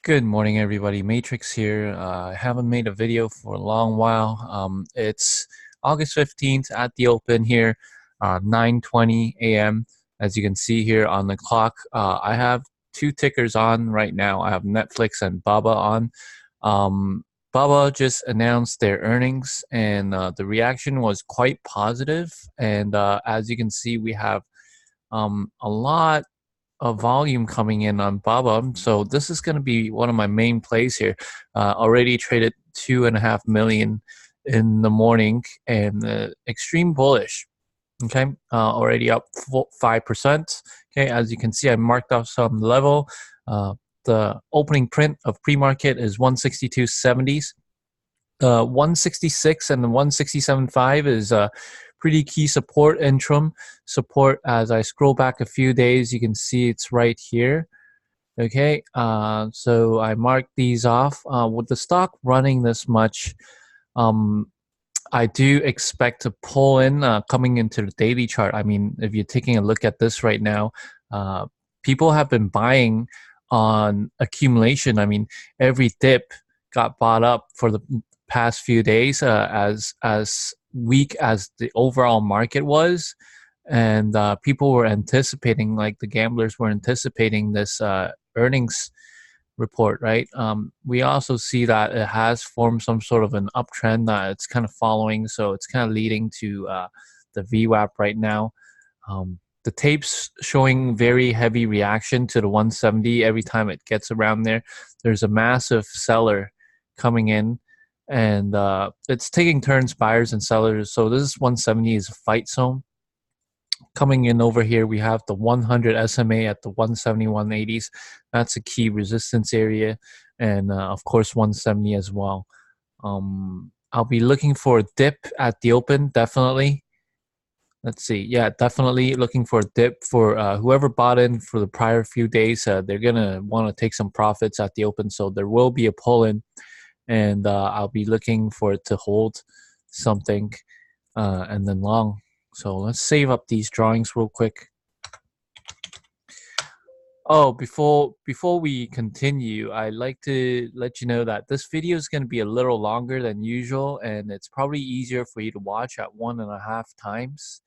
Good morning, everybody. Matrix here. I haven't made a video for a long while. It's August 15th at the open here, 9:20 a.m. As you can see here on the clock, I have two tickers on right now. I have Netflix and Baba on. Baba just announced their earnings, and the reaction was quite positive. And as you can see, we have a lot of volume coming in on Baba. So this is going to be one of my main plays here. Already traded 2.5 million in the morning and extreme bullish. Okay, already up 5%. Okay, as you can see, I marked off some level. The opening print of pre-market is 162.70s. 166 and the 167.5 is pretty key support, interim support. As I scroll back a few days, you can see it's right here. Okay, so I marked these off. With the stock running this much, I do expect to pull in coming into the daily chart. I mean, if you're taking a look at this right now, people have been buying on accumulation. I mean, every dip got bought up for the past few days, as weak as the overall market was, and people were anticipating, like the gamblers were anticipating this earnings report, right? We also see that it has formed some sort of an uptrend that it's kind of following, so it's kind of leading to the VWAP right now. The tape's showing very heavy reaction to the 170 every time it gets around there. There's a massive seller coming in, and it's taking turns, buyers and sellers. So this 170 is a fight zone. Coming in over here, we have the 100 SMA at the 171.80s. That's a key resistance area, and of course 170 as well. I'll be looking for a dip at the open, definitely. Let's see. Yeah, definitely looking for a dip for whoever bought in for the prior few days. They're going to want to take some profits at the open. So there will be a pull in, and I'll be looking for it to hold something and then long. So let's save up these drawings real quick. Oh, before we continue, I'd like to let you know that this video is going to be a little longer than usual, and it's probably easier for you to watch at 1.5 times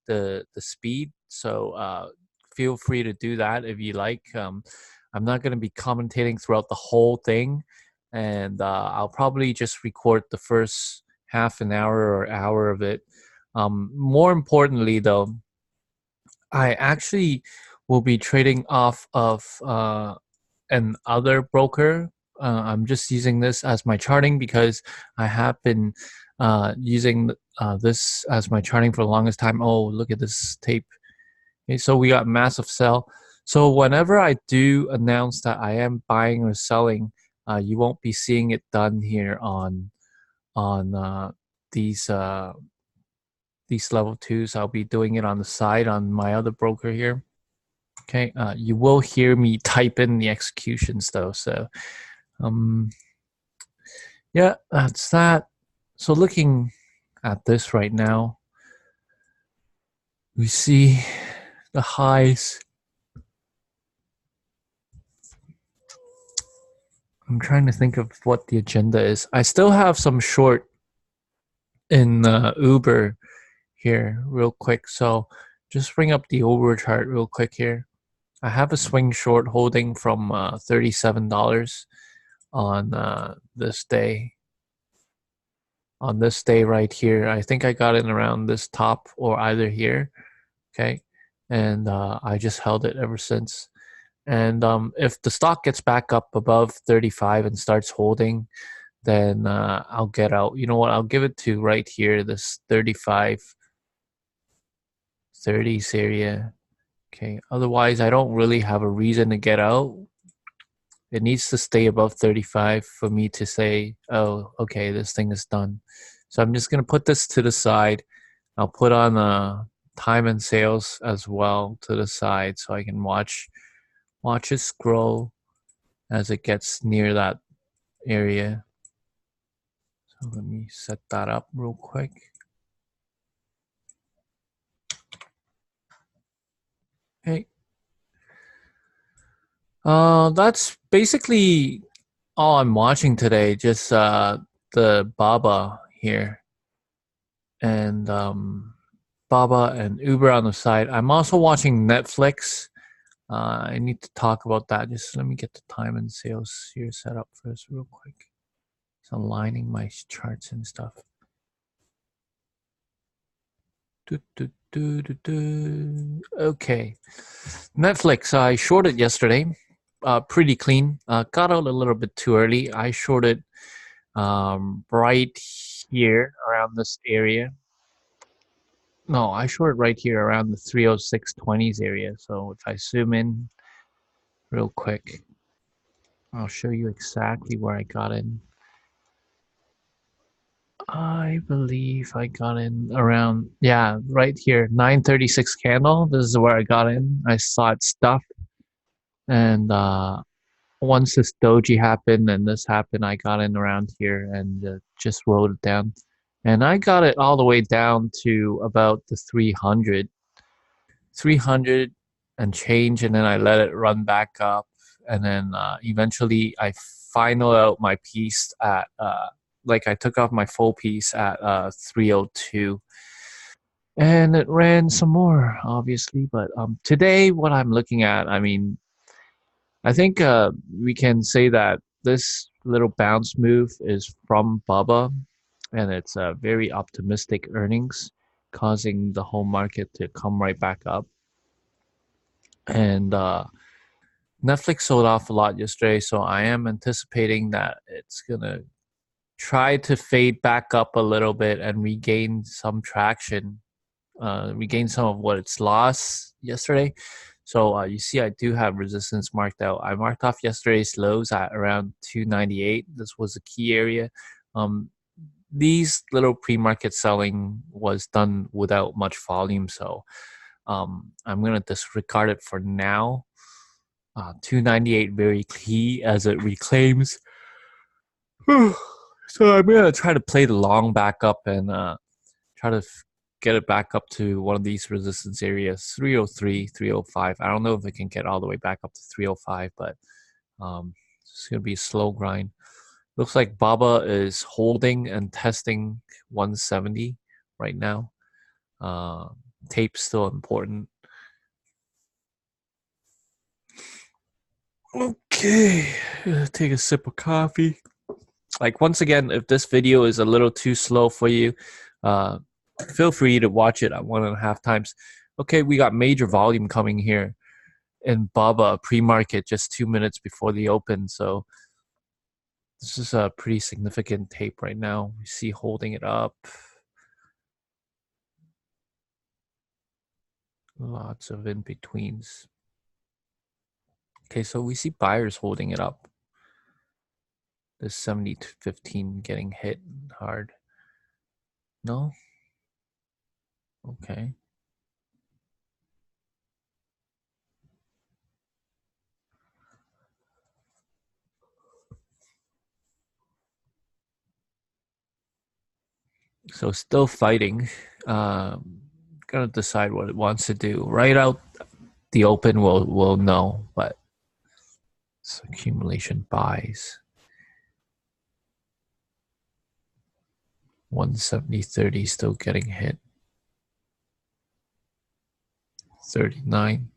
the speed. So feel free to do that if you like. I'm not going to be commentating throughout the whole thing, and I'll probably just record the first half an hour or hour of it. More importantly, though, I actually will be trading off of an other broker. I'm just using this as my charting because I have been using this as my charting for the longest time. Oh, look at this tape. Okay, so we got massive sell. So whenever I do announce that I am buying or selling, you won't be seeing it done here on these level twos. I'll be doing it on the side on my other broker here. Okay, you will hear me type in the executions though. So, yeah, that's that. So looking at this right now, we see the highs. I'm trying to think of what the agenda is. I still have some short in Uber here real quick. So just bring up the Uber chart real quick here. I have a swing short holding from $37 on this day. On this day right here, I think I got in around this top or either here. Okay, and I just held it ever since. And if the stock gets back up above 35 and starts holding, then I'll get out. You know what? I'll give it to right here, this 35 30s area. Okay, otherwise I don't really have a reason to get out. It needs to stay above 35 for me to say, oh, okay, this thing is done. So I'm just going to put this to the side. I'll put on time and sales as well to the side so I can watch it scroll as it gets near that area. So let me set that up real quick. Okay. That's basically All I'm watching today, just the Baba here and Baba and Uber on the side. I'm also watching Netflix. I need to talk about that. Just let me get the time and sales here set up first, real quick. Just aligning my charts and stuff. Okay, Netflix. I shorted yesterday. Pretty clean. Got out a little bit too early. I shorted right here around this area. No, I short right here around the 306.20s area. So if I zoom in real quick, I'll show you exactly where I got in. I believe I got in around, yeah, right here, 936 candle. This is where I got in. I saw it stuff. And once this doji happened and this happened, I got in around here and just rolled it down. And I got it all the way down to about the 300 and change, and then I let it run back up, and then eventually I final out my piece at like I took off my full piece at 302, and it ran some more, obviously. But today, what I'm looking at, I mean, I think we can say that this little bounce move is from Baba, and it's very optimistic earnings, causing the whole market to come right back up. And Netflix sold off a lot yesterday, so I am anticipating that it's gonna try to fade back up a little bit and regain some traction, regain some of what it's lost yesterday. So you see, I do have resistance marked out. I marked off yesterday's lows at around 298. This was a key area. Um, these little pre-market selling was done without much volume, so I'm gonna disregard it for now. 298 very key as it reclaims. So I'm gonna try to play the long back up and try to get it back up to one of these resistance areas, 303, 305. I don't know if it can get all the way back up to 305, but it's gonna be a slow grind. Looks like Baba is holding and testing 170 right now. Uh, Tape's still important. Okay, take a sip of coffee. Like, once again, if this video is a little too slow for you, uh, feel free to watch it at 1.5 times. Okay, we got major volume coming here in Baba pre-market just 2 minutes before the open. So this is a pretty significant tape right now. We see holding it up. Lots of in-betweens. Okay, so we see buyers holding it up. This 70 to 15 getting hit hard. No? Okay. So still fighting. Gonna decide what it wants to do. Right out the open, we'll know. But it's accumulation buys. 170.30 still getting hit. 39.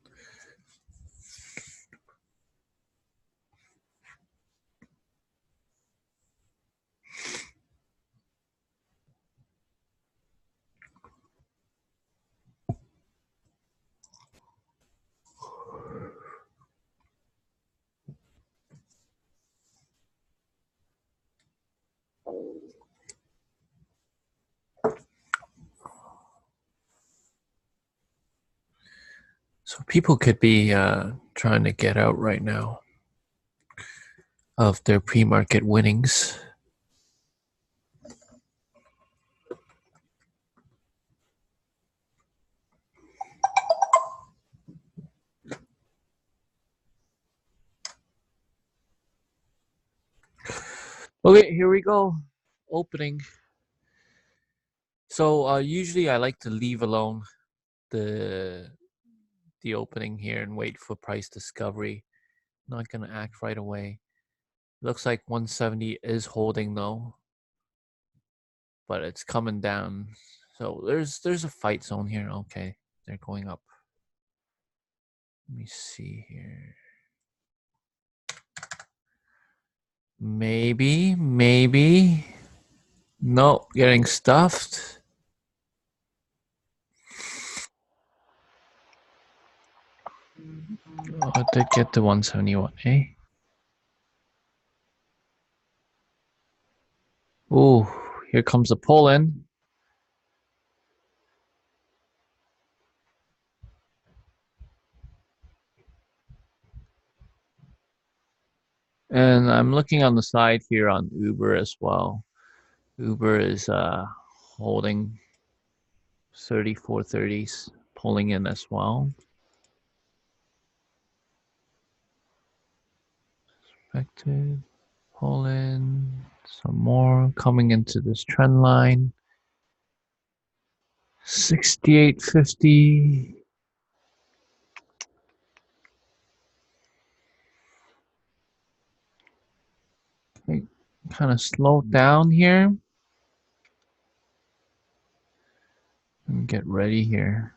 So people could be trying to get out right now of their pre-market winnings. Okay, here we go. Opening. So usually I like to leave alone the opening here and wait for price discovery. Not gonna act right away. Looks like 170 is holding though, but it's coming down. So there's a fight zone here. Okay, they're going up. Let me see here. Maybe. No, getting stuffed. Oh, I did get the 171, eh? Ooh, here comes the pull-in. And I'm looking on the side here on Uber as well. Uber is holding 3430s, pulling in as well. Expected, pull in, some more coming into this trend line. 6850. Okay, kind of slow down here. And get ready here.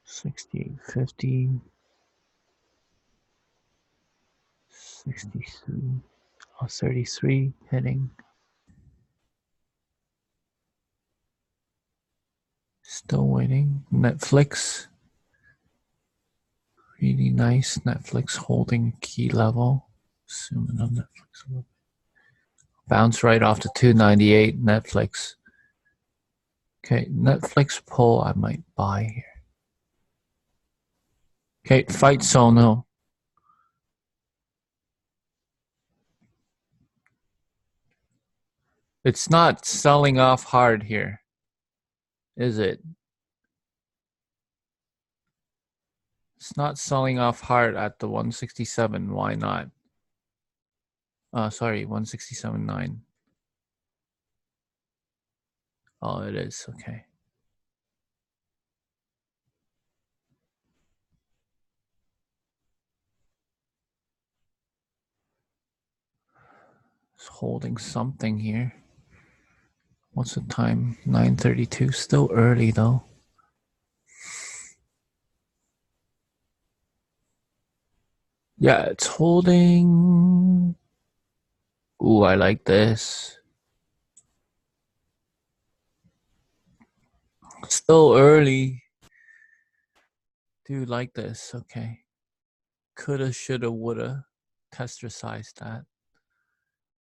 $68.50, 63, 33 hitting. Still waiting. Netflix, really nice. Netflix holding key level. Zooming on Netflix a little bit. Bounce right off to 298. Netflix. Okay, Netflix pull. I might buy here. Okay, fight zone. No. It's not selling off hard here, is it? It's not selling off hard at the 167. Why not? Sorry, 167.9. Oh, it is. Okay. It's holding something here. What's the time? 9:32. Still early though. Yeah, it's holding. Ooh, I like this. Still early. Do like this. Okay. Coulda, shoulda, woulda. Test resize that.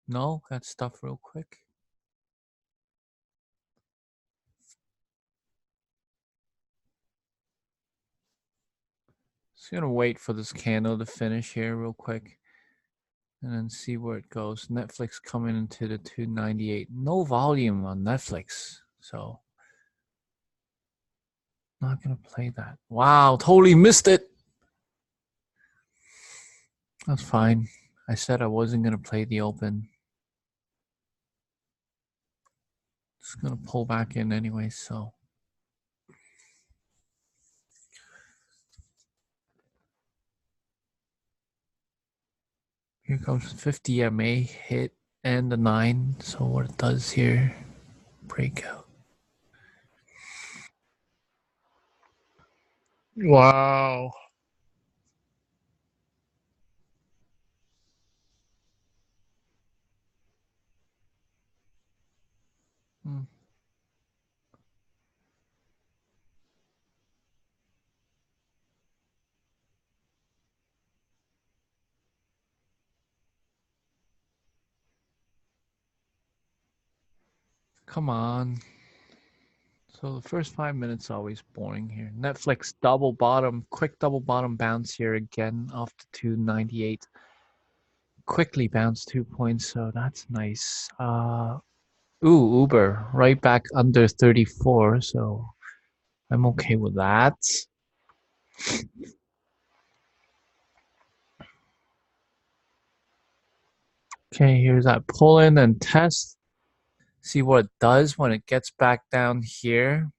No, got stuff real quick. Just gonna wait for this candle to finish here real quick. And then see where it goes. Netflix coming into the 298. No volume on Netflix. So not gonna play that. Wow, totally missed it. That's fine. I said I wasn't gonna play the open. Just gonna pull back in anyway, so. Here comes 50 MA hit and the 9. So what it does here, breakout. Wow. Hmm. Come on. So the first 5 minutes always boring here. Netflix double bottom, quick double bottom bounce here again off the 298. Quickly bounced 2 points, so that's nice. Ooh, Uber right back under 34, so I'm okay with that. Okay, here's that pull in and test. See what it does when it gets back down here.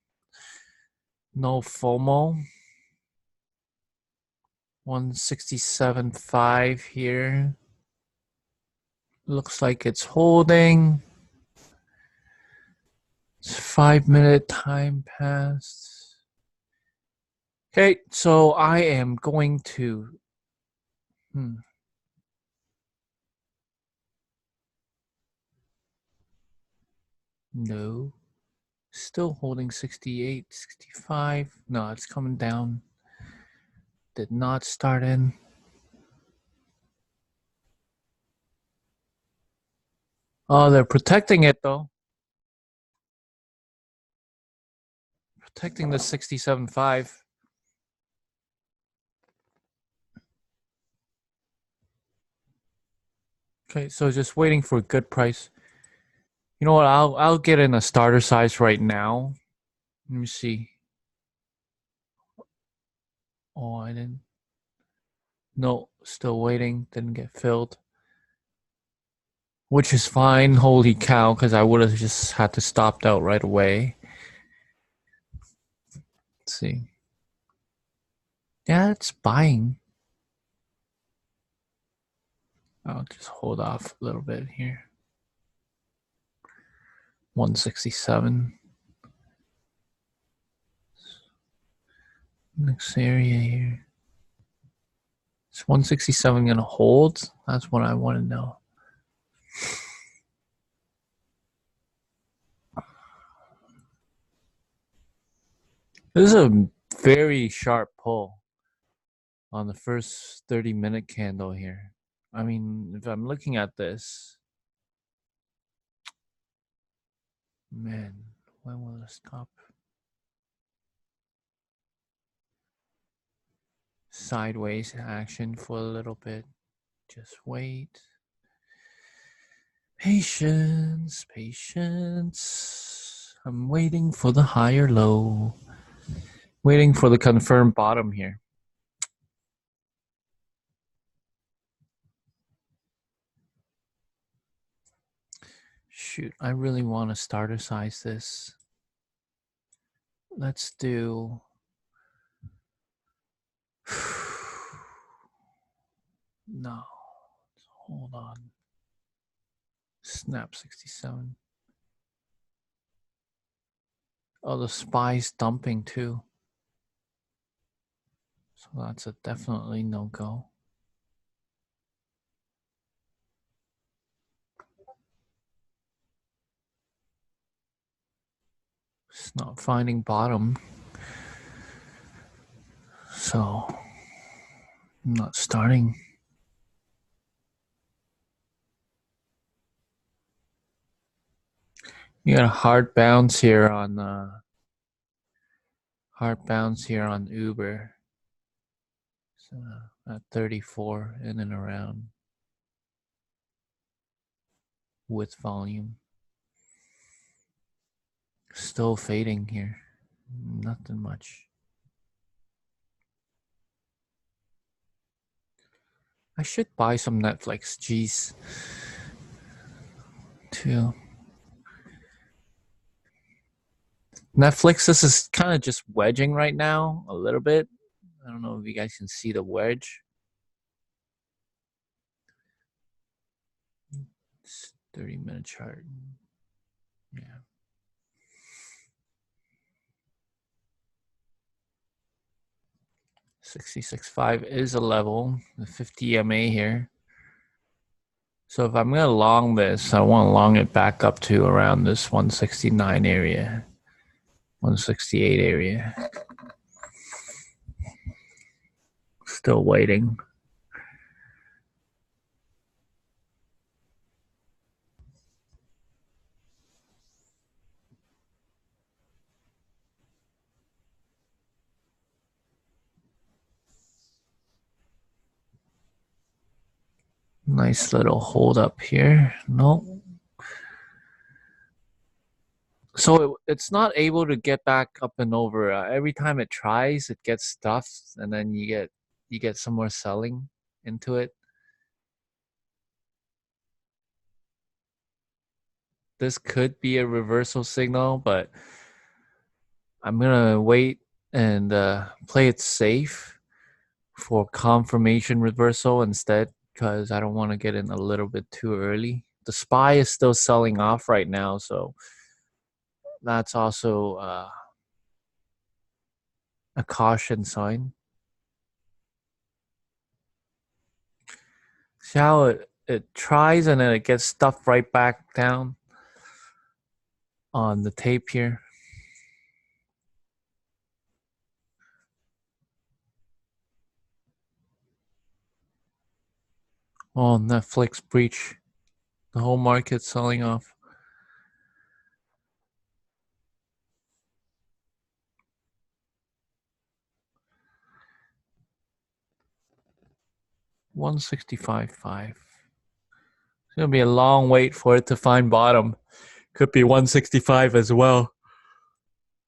No FOMO. 167.5 here. Looks like it's holding. It's 5-minute time passed. Okay, so I am going to no. Still holding 68, 65. No, it's coming down. Did not start in. Oh, they're protecting it though. Protecting the 67.5. Okay, so just waiting for a good price. You know what? I'll get in a starter size right now. Let me see. Oh, I didn't. No, still waiting. Didn't get filled. Which is fine. Holy cow, because I would have just had to stopped out right away. Let's see. Yeah, it's buying. I'll just hold off a little bit here. 167. Next area here. Is 167 gonna hold? That's what I want to know. This is a very sharp pull on the first 30-minute candle here. I mean, if I'm looking at this, man, when will it stop? Sideways action for a little bit. Just wait. Patience, patience. I'm waiting for the higher low. Waiting for the confirmed bottom here. Shoot, I really want to starter size this. Let's do... No, hold on. Snap 67. Oh, the spy's dumping too. So that's a definitely no-go. It's not finding bottom. So I'm not starting. You got a hard bounce here on Uber. So at 34 in and around with volume. Still fading here. Nothing much. I should buy some Netflix. Jeez. Too. Netflix, this is kind of just wedging right now a little bit. I don't know if you guys can see the wedge. It's 30-minute chart. Yeah. $66.5 is a level, the 50 EMA here. So if I'm going to long this, I want to long it back up to around this 169 area, 168 area. Still waiting. Nice little hold up here. No. So it's not able to get back up and over. Every time it tries, it gets stuffed, and then you get some more selling into it. This could be a reversal signal, but I'm gonna wait and play it safe. for confirmation reversal instead, because I don't want to get in a little bit too early. The SPY is still selling off right now, so that's also a caution sign. See how it tries and then it gets stuffed right back down on the tape here. Oh, Netflix breach. The whole market selling off. $165.5. It's gonna be a long wait for it to find bottom. Could be 165 as well.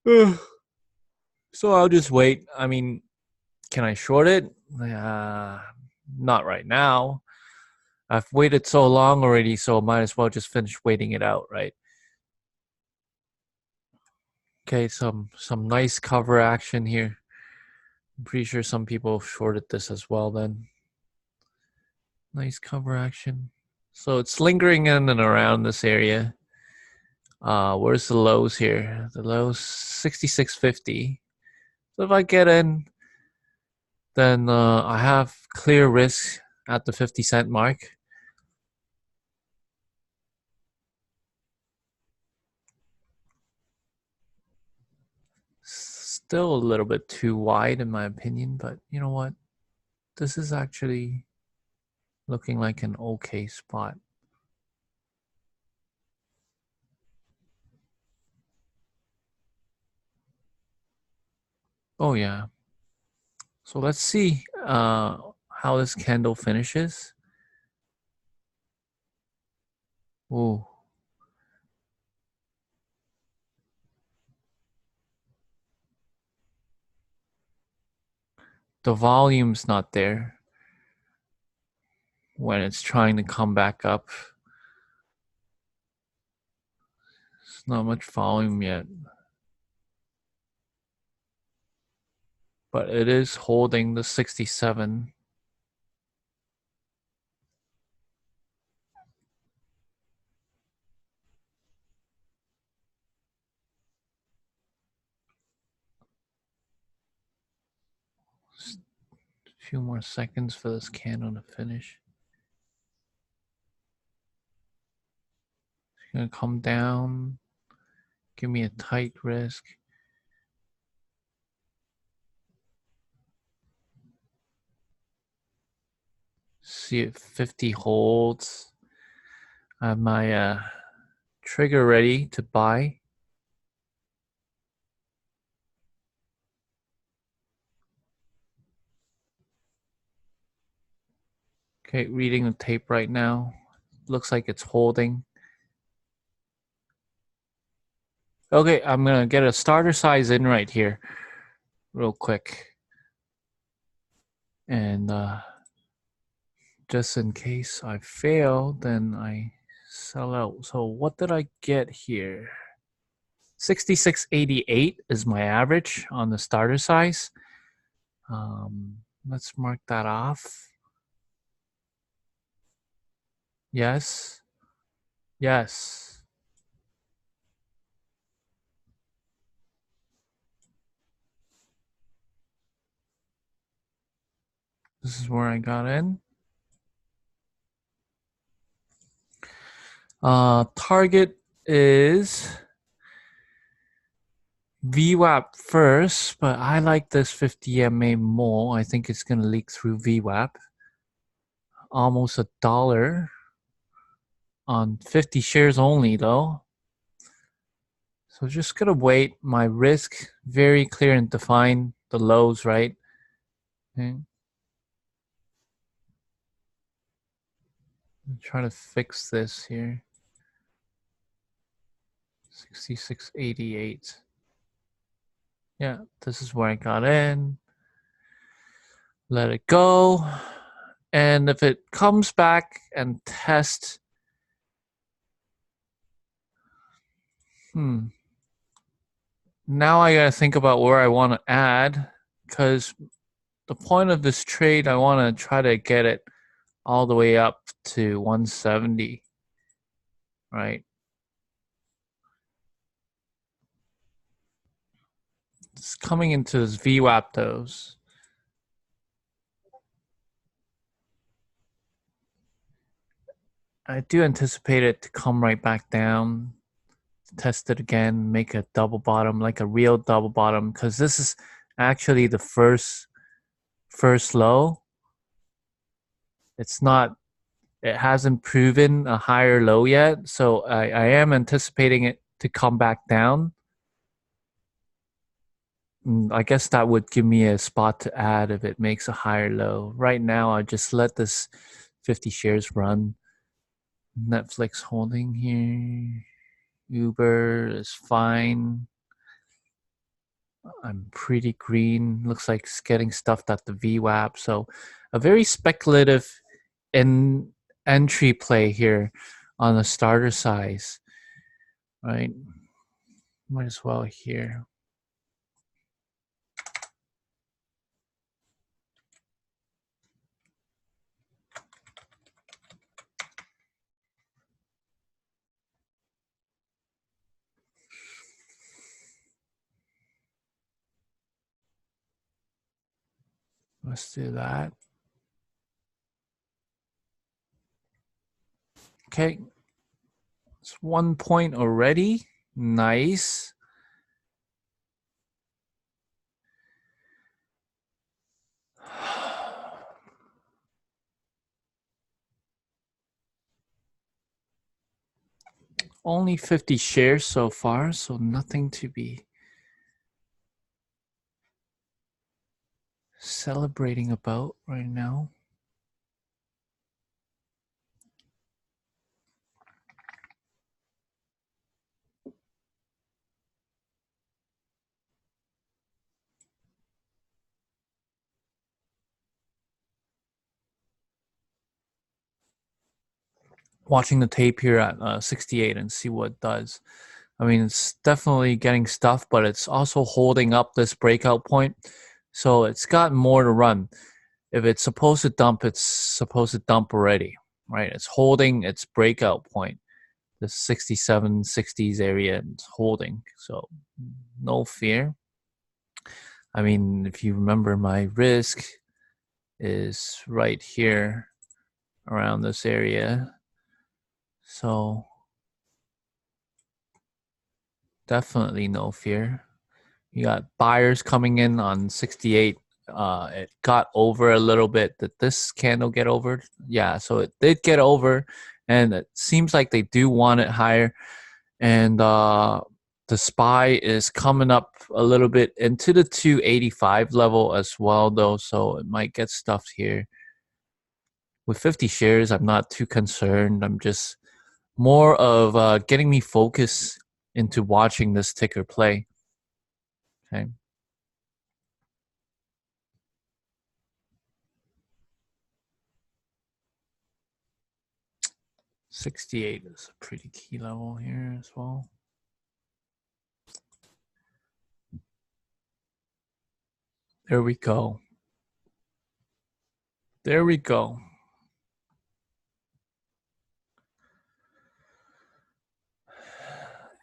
So I'll just wait. I mean, can I short it? Not right now. I've waited so long already, so I might as well just finish waiting it out, right? Okay, some nice cover action here. I'm pretty sure some people shorted this as well then. Nice cover action. So it's lingering in and around this area. Where's the lows here? The lows 66.50. So if I get in, then I have clear risk at the 50-cent mark. Still a little bit too wide in my opinion, but you know what? This is actually looking like an okay spot. Oh yeah. So let's see how this candle finishes. Ooh. The volume's not there when it's trying to come back up. It's not much volume yet. But it is holding the 67. A few more seconds for this candle to finish. It's gonna come down. Give me a tight risk. See if 50 holds. I have my trigger ready to buy. Okay, reading the tape right now. Looks like it's holding. Okay, I'm gonna get a starter size in right here real quick. And just in case I fail, then I sell out. So what did I get here? 66.88 is my average on the starter size. Let's mark that off. Yes. Yes. This is where I got in. Target is VWAP first, but I like this 50 MA more. I think it's going to leak through VWAP. Almost $1 on 50 shares only, though. So just going to wait. My risk, very clear and defined. The lows, right? Okay. I'm trying to fix this here. 66.88. Yeah, this is where I got in. Let it go. And if it comes back and tests, now I gotta think about where I want to add, because the point of this trade, I want to try to get it all the way up to 170, right? It's coming into this VWAP those. I do anticipate it to come right back down, test it again, make a double bottom, like a real double bottom, because this is actually the first low. It's not, it hasn't proven a higher low yet, so I am anticipating it to come back down. I guess that would give me a spot to add if it makes a higher low. Right now, I just let this 50 shares run. Netflix holding here. Uber is fine. I'm pretty green. Looks like it's getting stuffed at the VWAP. So a very speculative entry play here on the starter size. Right? Might as well here. Let's do that. Okay. It's 1 point already. Nice. Only 50 shares so far, so nothing to be celebrating about right now. Watching the tape here at 68 and see what it does. I mean, it's definitely getting stuff, but it's also holding up this breakout point. So it's got more to run. If it's supposed to dump, it's supposed to dump already, right? It's holding its breakout point, the 67, 60s area, it's holding. So no fear. I mean, if you remember, my risk is right here around this area. So definitely no fear. You got buyers coming in on 68. It got over a little bit. Did this candle get over? Yeah, so it did get over, and it seems like they do want it higher. And the SPY is coming up a little bit into the 285 level as well, though, so it might get stuffed here. With 50 shares, I'm not too concerned. I'm just more of getting me focused into watching this ticker play. Okay. 68 is a pretty key level here as well. There we go. There we go.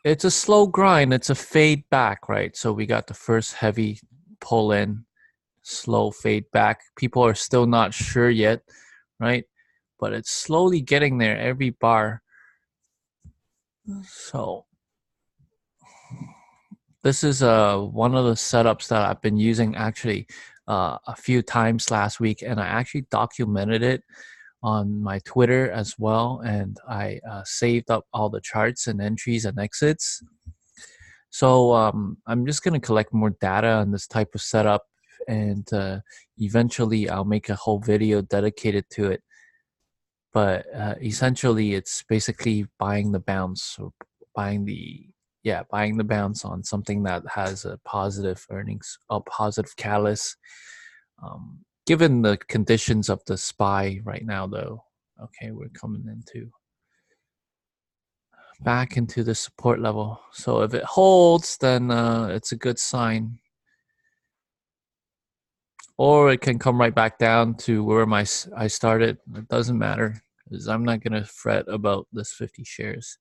It's a slow grind. It's a fade back, right? So we got the first heavy pull in, slow fade back. People are still not sure yet, right? But it's slowly getting there every bar. So this is one of the setups that I've been using actually a few times last week, and I actually documented it on my Twitter as well, and I saved up all the charts and entries and exits. So I'm just going to collect more data on this type of setup, and eventually I'll make a whole video dedicated to it. But essentially, it's basically buying the bounce, or buying the bounce on something that has a positive earnings, a positive catalyst. Given the conditions of the SPY right now, though, okay, we're coming into back into the support level. So if it holds, then it's a good sign. or it can come right back down to where I started. It doesn't matter because I'm not going to fret about this 50 shares.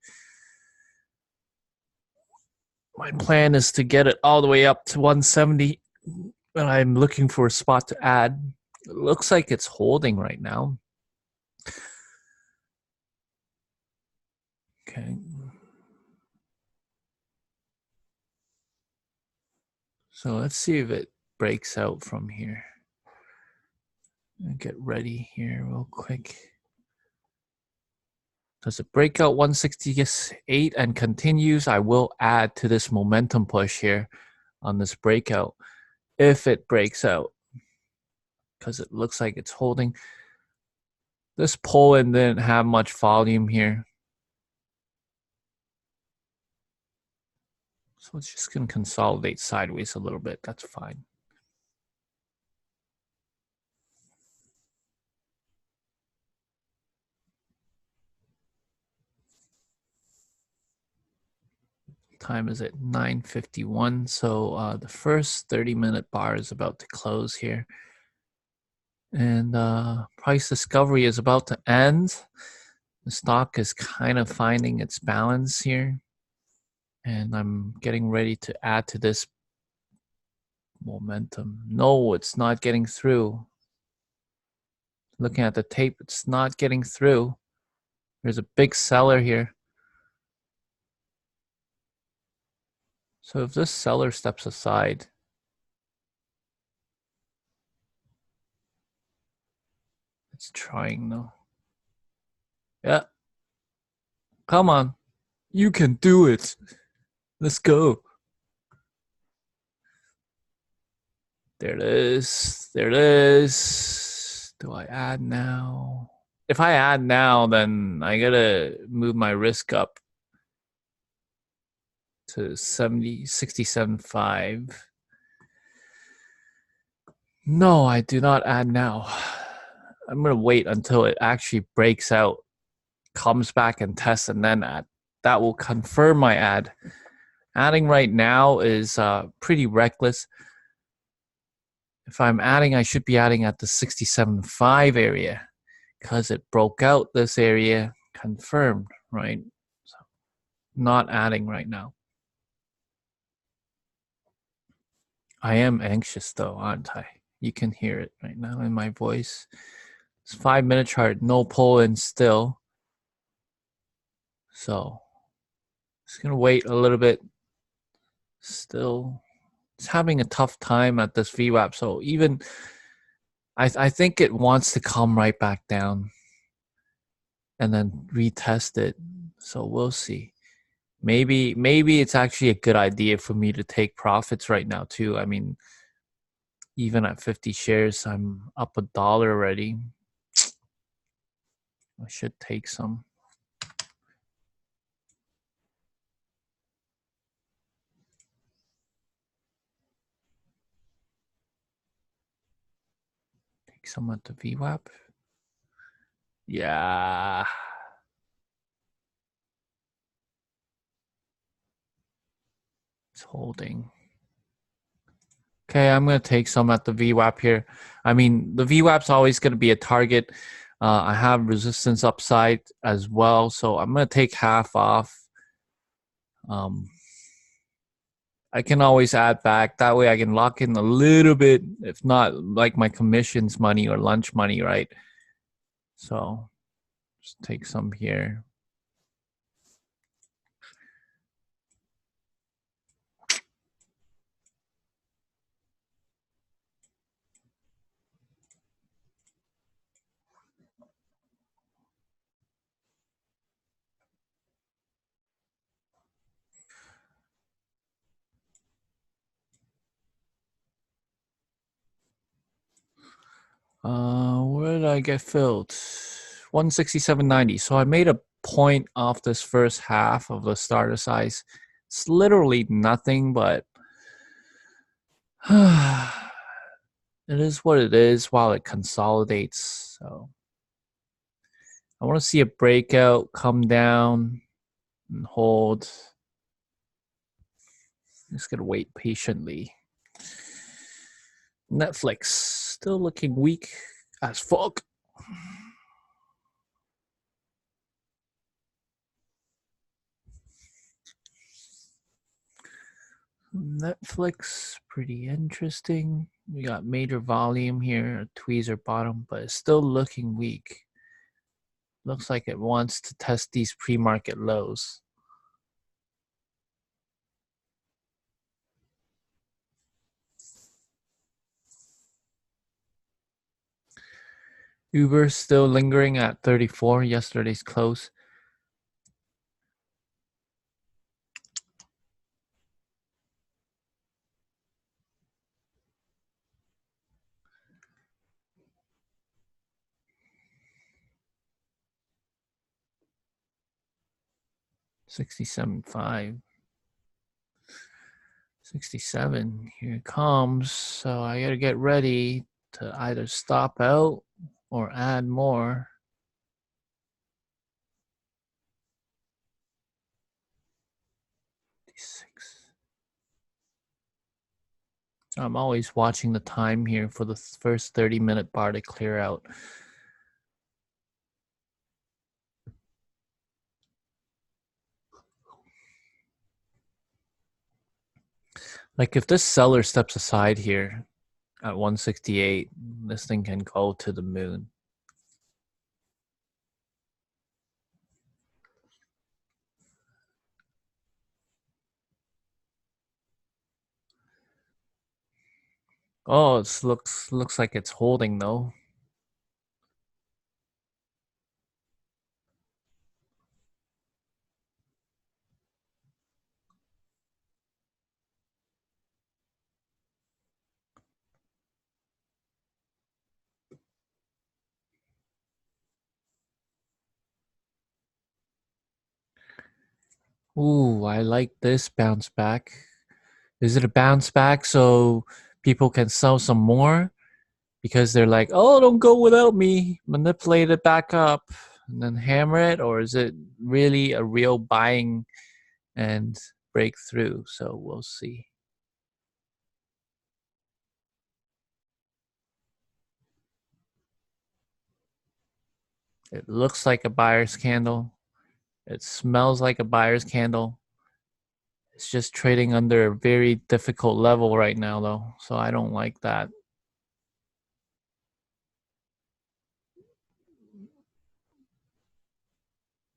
My plan is to get it all the way up to 170, and I'm looking for a spot to add. It looks like it's holding right now. Okay. So let's see if it breaks out from here. Get ready here real quick. Does it break out 168 and continues? I will add to this momentum push here on this breakout if it breaks out, because it looks like it's holding. This pull-in didn't have much volume here, so it's just going to consolidate sideways a little bit. That's fine. Time is at 9:51, so the first 30-minute bar is about to close here. And price discovery is about to end. The stock is kind of finding its balance here. And I'm getting ready to add to this momentum. No, it's not getting through. Looking at the tape, it's not getting through. There's a big seller here. So if this seller steps aside, it's trying though. Yeah. Come on. You can do it. Let's go. There it is. There it is. Do I add now? If I add now, then I gotta move my risk up to 67.5. No, I do not add now. I'm gonna wait until it actually breaks out, comes back and tests, and then add. That will confirm my add. Adding right now is pretty reckless. If I'm adding, I should be adding at the 67.5 area because it broke out this area, confirmed, right? So not adding right now. I am anxious though, aren't I? You can hear it right now in my voice. It's 5-minute chart, no pull-in still. So just gonna wait a little bit. Still, it's having a tough time at this VWAP. So even I think it wants to come right back down and then retest it. So we'll see. Maybe it's actually a good idea for me to take profits right now too. I mean, even at 50 shares, I'm up $1 already. I should take some. Take some at the VWAP. Yeah. It's holding. Okay, I'm going to take some at the VWAP here. I mean, the VWAP's always going to be a target. I have resistance upside as well, so I'm going to take half off. I can always add back. That way I can lock in a little bit, if not like my commissions money or lunch money, right? So just take some here. Where did I get filled? 167.90. So I made a point off this first half of the starter size. It's literally nothing, but it is what it is while it consolidates. So I want to see a breakout, come down and hold. I'm just gonna wait patiently. Netflix. Still looking weak as fuck. Netflix, pretty interesting. We got major volume here, tweezer bottom, but it's still looking weak. Looks like it wants to test these pre-market lows. Uber still lingering at 34, yesterday's close. $67.5. 67, here it comes. So I gotta get ready to either stop out or add more. So I'm always watching the time here for the first 30-minute bar to clear out. Like if this seller steps aside here at 168, this thing can go to the moon. Oh, it looks like it's holding though. Ooh, I like this bounce back. Is it a bounce back so people can sell some more? Because they're like, oh, don't go without me. Manipulate it back up and then hammer it, or is it really a real buying and breakthrough? So we'll see. It looks like a buyer's candle. It smells like a buyer's candle. It's just trading under a very difficult level right now, though. So I don't like that.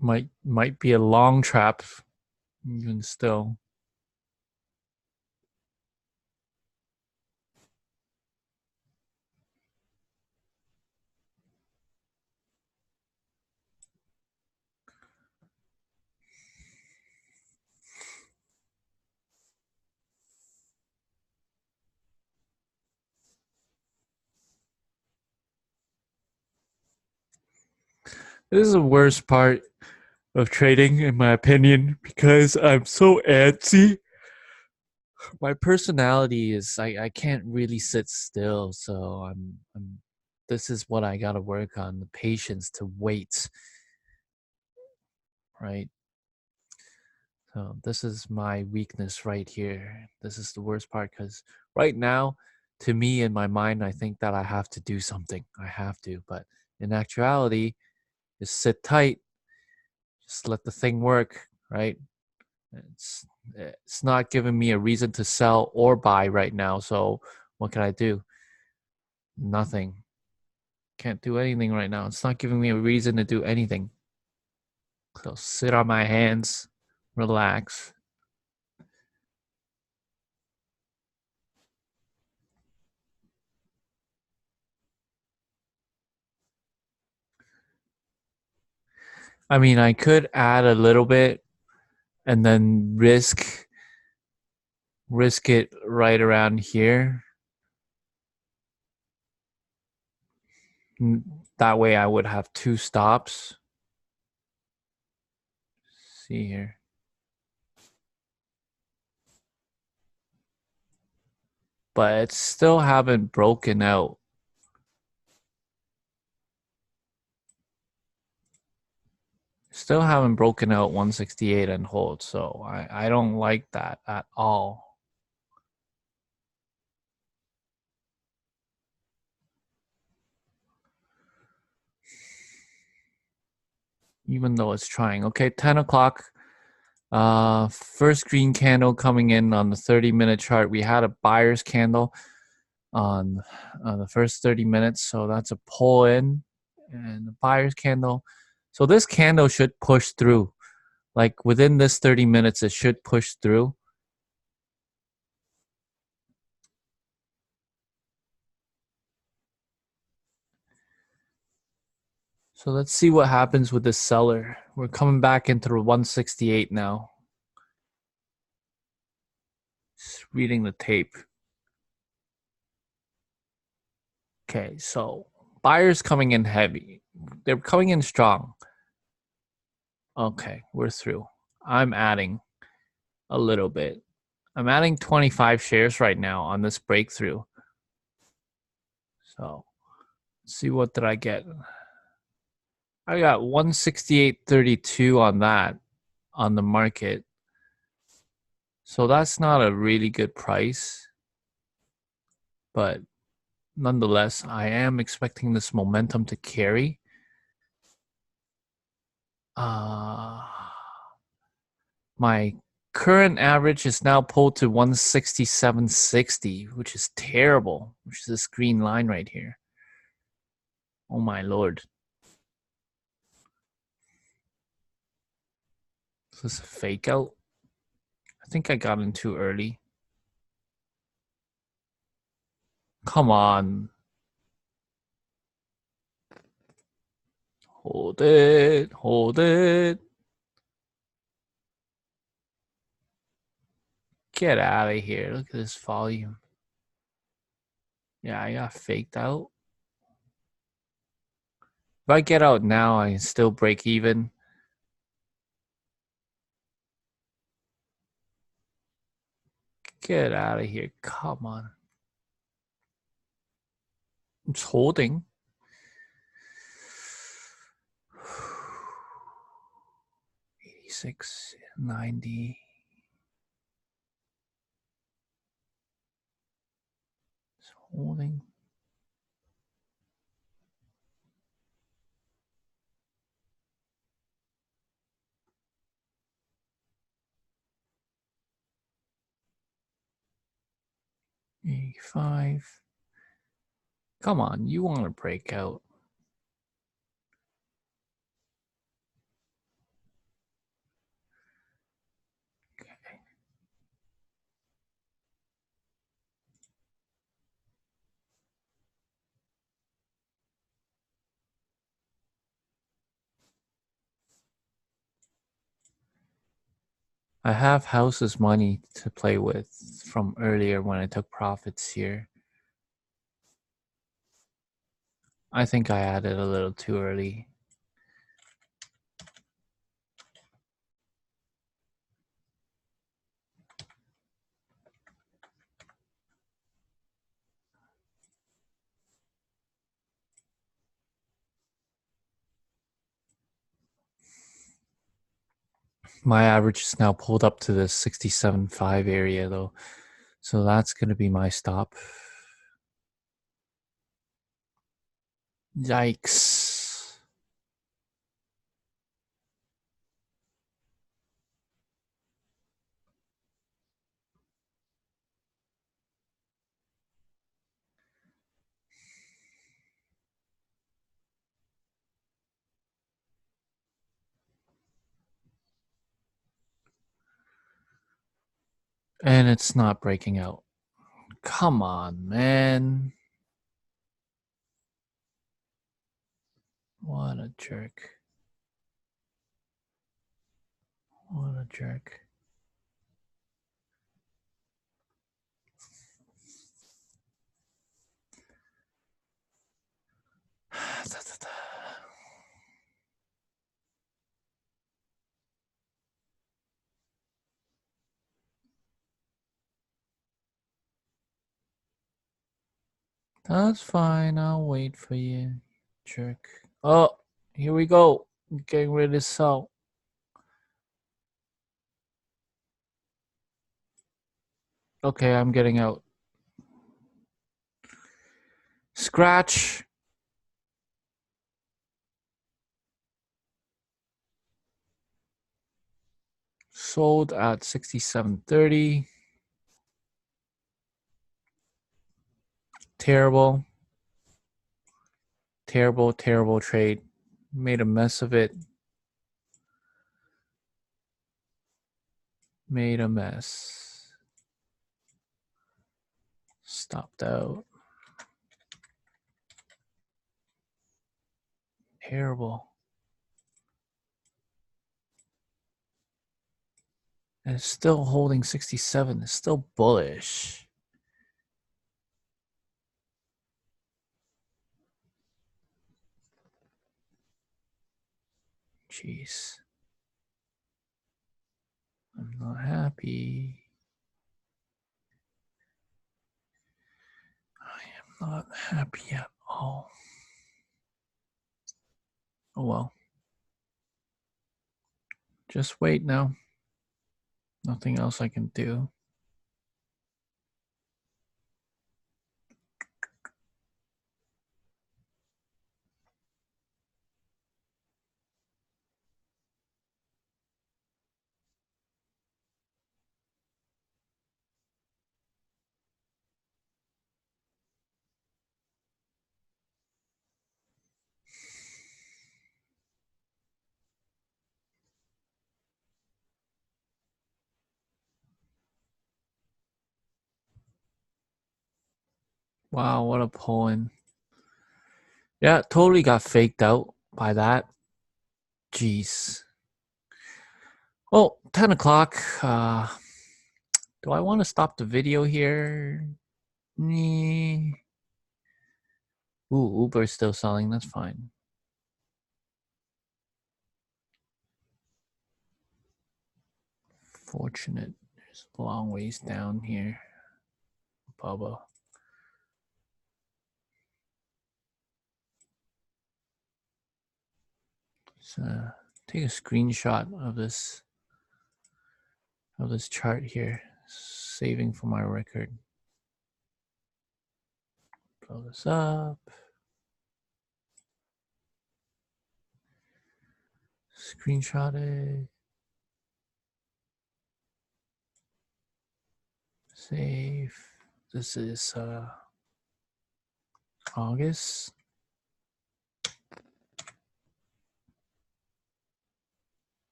Might be a long trap, even still. This is the worst part of trading, in my opinion, because I'm so antsy. My personality is I can't really sit still, so I'm this is what I gotta work on, the patience to wait. Right? So this is my weakness right here. This is the worst part because right now, to me in my mind, I think that I have to do something. I have to, but in actuality, just sit tight, just let the thing work, right? It's not giving me a reason to sell or buy right now. So what can I do? Nothing. Can't do anything right now. It's not giving me a reason to do anything. So sit on my hands, relax. I mean, I could add a little bit and then risk it right around here. That way I would have two stops. See here. But it still haven't broken out. Still haven't broken out 168 and hold. So I don't like that at all. even though it's trying. Okay, 10 o'clock. First green candle coming in on the 30-minute chart. We had a buyer's candle on the first 30 minutes, so that's a pull in and the buyer's candle. So this candle should push through. Like within this 30 minutes, it should push through. So let's see what happens with this seller. We're coming back into 168 now. Just reading the tape. Okay, so buyers coming in heavy. They're coming in strong. Okay, we're through. I'm adding a little bit. I'm adding 25 shares right now on this breakthrough. So let's see, what did I get? I got 168.32 on that on the market. So that's not a really good price. But nonetheless, I am expecting this momentum to carry. My current average is now pulled to 167.60, which is terrible, which is this green line right here. Oh my lord. Is this a fake out? I think I got in too early. Come on. Hold it. Hold it. Get out of here. Look at this volume. Yeah, I got faked out. If I get out now, I can still break even. Get out of here. Come on. It's holding. $86.90. It's holding. $85. Come on, you want to break out. Okay. I have house's money to play with from earlier when I took profits here. I think I added a little too early. My average is now pulled up to the 67.5 area though. So that's going to be my stop. Yikes. And it's not breaking out. Come on, man. What a jerk. What a jerk. That's fine. I'll wait for you, jerk. Oh, here we go. Getting ready to sell. Okay, I'm getting out. Scratch. sold at 67.30. Terrible. Terrible, terrible trade. Made a mess of it. Made a mess. Stopped out. Terrible. And it's still holding 67. It's still bullish. Jeez. I'm not happy. I am not happy at all. Oh well. Just wait now. Nothing else I can do. Wow, what a pull-in. Yeah, totally got faked out by that. Jeez. Well, 10 o'clock. Do I want to stop the video here? Ooh, Uber's still selling. That's fine. Fortunate. There's a long ways down here. Bubba. So take a screenshot of this chart here. Saving for my record. Blow this up. Screenshot it. Save. This is August.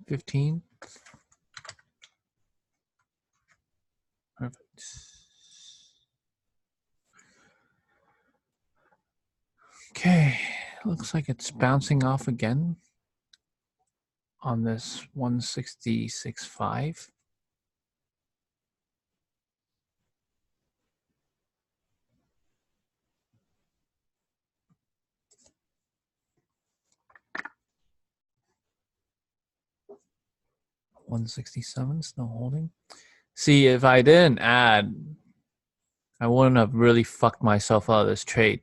$15. Perfect. Okay, looks like it's bouncing off again on this 166.5. $167 still holding. See, if I didn't add, I wouldn't have really fucked myself out of this trade.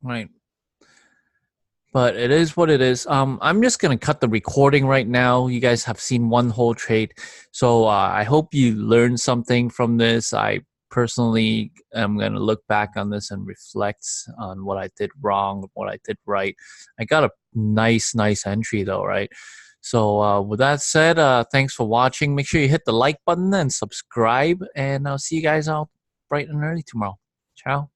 Right. But it is what it is. I'm just going to cut the recording right now. You guys have seen one whole trade. So I hope you learned something from this. I personally am going to look back on this and reflect on what I did wrong, what I did right. I got a nice entry though, right? So with that said, thanks for watching. Make sure you hit the like button and subscribe. And I'll see you guys out bright and early tomorrow. Ciao.